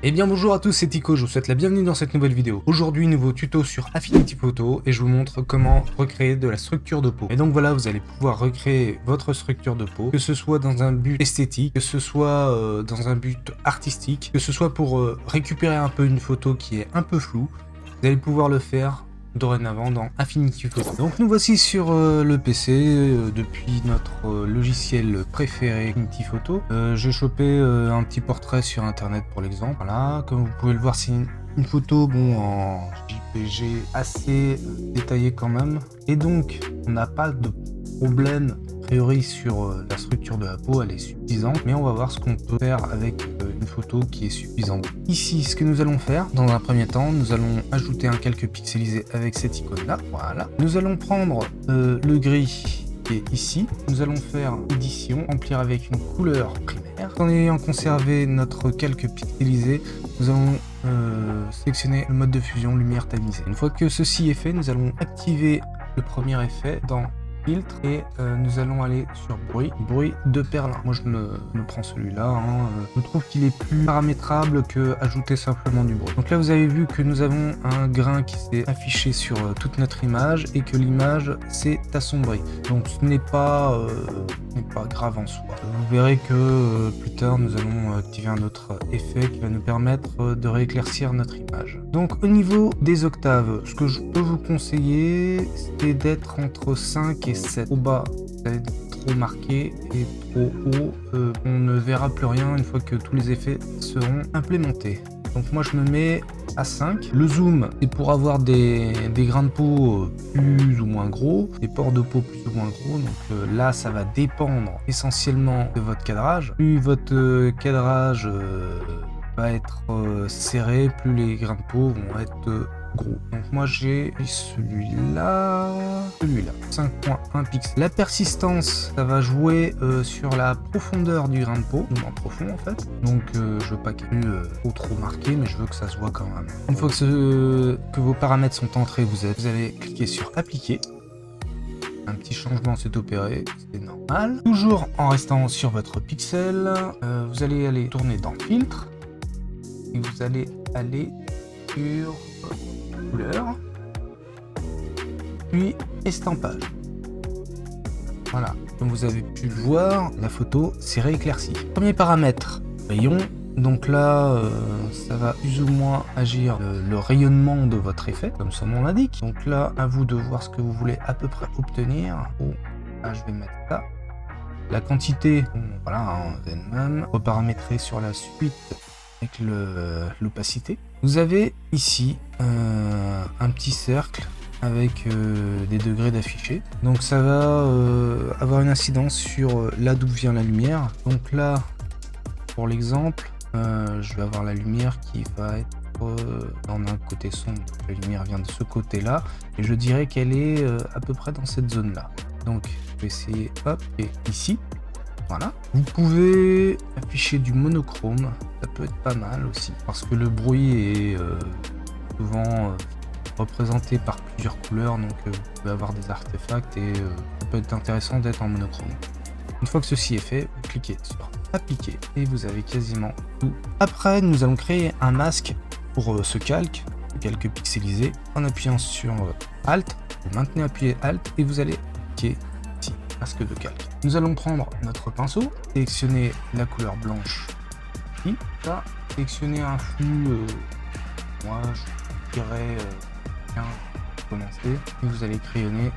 Eh bien bonjour à tous, c'est Tico, je vous souhaite la bienvenue dans cette nouvelle vidéo. Aujourd'hui, nouveau tuto sur Affinity Photo et je vous montre comment recréer de la structure de peau. Et donc voilà, vous allez pouvoir recréer votre structure de peau, que ce soit dans un but esthétique, que ce soit dans un but artistique, que ce soit pour récupérer un peu une photo qui est un peu floue, vous allez pouvoir le faire dorénavant dans Affinity Photo. Donc nous voici sur le PC depuis notre logiciel préféré Affinity Photo. J'ai chopé un petit portrait sur internet pour l'exemple. Voilà, comme vous pouvez le voir, c'est une photo en JPG assez détaillée quand même. Et donc on n'a pas de problème a priori sur la structure de la peau, elle est suffisante, mais on va voir ce qu'on peut faire avec une photo qui est suffisante. Ici, ce que nous allons faire, dans un premier temps, nous allons ajouter un calque pixelisé avec cette icône là, voilà. Nous allons prendre le gris qui est ici, nous allons faire édition, remplir avec une couleur primaire. En ayant conservé notre calque pixelisé, nous allons sélectionner le mode de fusion lumière tamisée. Une fois que ceci est fait, nous allons activer le premier effet dans filtre et nous allons aller sur bruit de perlin. Moi je me prends celui-là, je trouve qu'il est plus paramétrable que ajouter simplement du bruit. Donc là vous avez vu que nous avons un grain qui s'est affiché sur toute notre image et que l'image s'est assombrie. Donc ce n'est pas grave en soi. Vous verrez que plus tard nous allons activer un autre effet qui va nous permettre de rééclaircir notre image. Donc au niveau des octaves, ce que je peux vous conseiller c'est d'être entre 5 et 7. Au bas, ça va être trop marqué et trop haut, on ne verra plus rien une fois que tous les effets seront implémentés. Donc moi je me mets à 5. Le zoom est pour avoir des grains de peau plus ou moins gros, des pores de peau plus ou moins gros. Donc là ça va dépendre essentiellement de votre cadrage. Plus votre cadrage va être serré, plus les grains de peau vont être gros. Donc moi j'ai celui-là, 5.1 pixels. La persistance, ça va jouer sur la profondeur du grain de peau, moins profond en fait. Donc je veux pas qu'il y ait trop marqué, mais je veux que ça se voit quand même. Une fois que vos paramètres sont entrés, vous allez cliquer sur appliquer. Un petit changement s'est opéré, c'est normal. Toujours en restant sur votre pixel, vous allez aller tourner dans filtre et vous allez aller sur couleur, puis estampage. Voilà, comme vous avez pu le voir, la photo s'est rééclaircie. Premier paramètre, rayon. Donc là, ça va plus ou moins agir le rayonnement de votre effet, comme son nom l'indique. Donc là, à vous de voir ce que vous voulez à peu près obtenir. Oh, là, je vais mettre ça. La quantité, voilà, même reparamétrer sur la suite avec l'opacité. Vous avez ici un petit cercle avec des degrés d'affiché. Donc ça va avoir une incidence sur là d'où vient la lumière. Donc là, pour l'exemple, je vais avoir la lumière qui va être dans un côté sombre. La lumière vient de ce côté-là et je dirais qu'elle est à peu près dans cette zone-là. Donc je vais essayer, hop, et ici. Voilà. Vous pouvez afficher du monochrome, ça peut être pas mal aussi, parce que le bruit est souvent représenté par plusieurs couleurs, donc vous pouvez avoir des artefacts et ça peut être intéressant d'être en monochrome. Une fois que ceci est fait, vous cliquez sur appliquer et vous avez quasiment tout. Après, nous allons créer un masque pour ce calque pixelisé en appuyant sur Alt. Vous maintenez appuyé Alt et vous allez cliquer ici, masque de calque. Nous allons prendre notre pinceau, sélectionner la couleur blanche ici, ça, sélectionner un flou, moi je dirais 15 pour commencer, et vous allez crayonner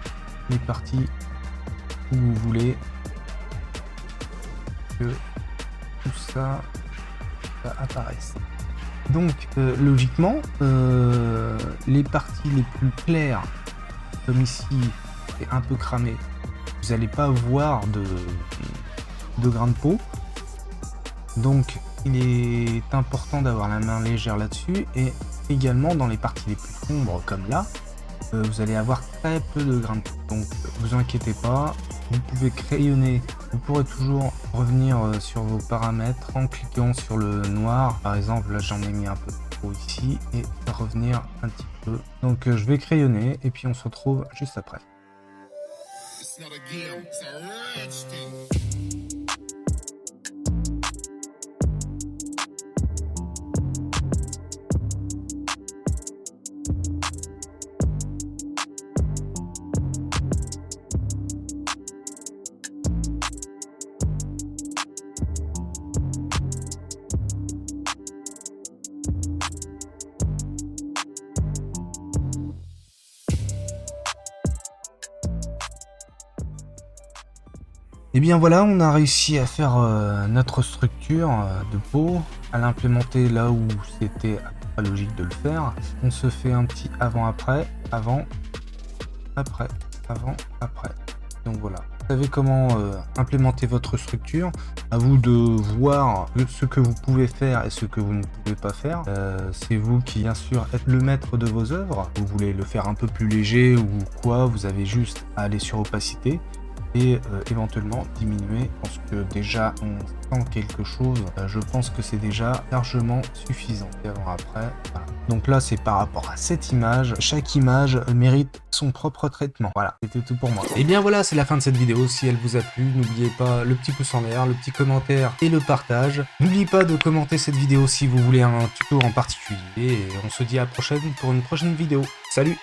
les parties où vous voulez que tout ça apparaisse. Donc logiquement, les parties les plus claires, comme ici, c'est un peu cramé, vous n'allez pas voir de grains de peau. Donc il est important d'avoir la main légère là-dessus, et également dans les parties les plus sombres comme là, vous allez avoir très peu de grains de peau. Donc vous inquiétez pas, vous pouvez crayonner, vous pourrez toujours revenir sur vos paramètres en cliquant sur le noir. Par exemple là j'en ai mis un peu trop ici, et revenir un petit peu. Donc je vais crayonner et puis on se retrouve juste après. It's not a game, it's a rich thing. Et bien voilà, on a réussi à faire notre structure de peau, à l'implémenter là où c'était pas logique de le faire. On se fait un petit avant-après, avant, après, avant, après. Donc voilà. Vous savez comment implémenter votre structure. À vous de voir ce que vous pouvez faire et ce que vous ne pouvez pas faire. C'est vous qui, bien sûr, êtes le maître de vos œuvres. Vous voulez le faire un peu plus léger ou quoi, vous avez juste à aller sur opacité et éventuellement diminuer. Je pense que déjà on sent quelque chose. Je pense que c'est déjà largement suffisant. Et avant après, voilà. Donc là c'est par rapport à cette image. Chaque image mérite son propre traitement. Voilà, c'était tout pour moi. Et bien voilà, c'est la fin de cette vidéo. Si elle vous a plu, n'oubliez pas le petit pouce en l'air, le petit commentaire et le partage. N'oubliez pas de commenter cette vidéo si vous voulez un tuto en particulier. Et on se dit à la prochaine pour une prochaine vidéo. Salut!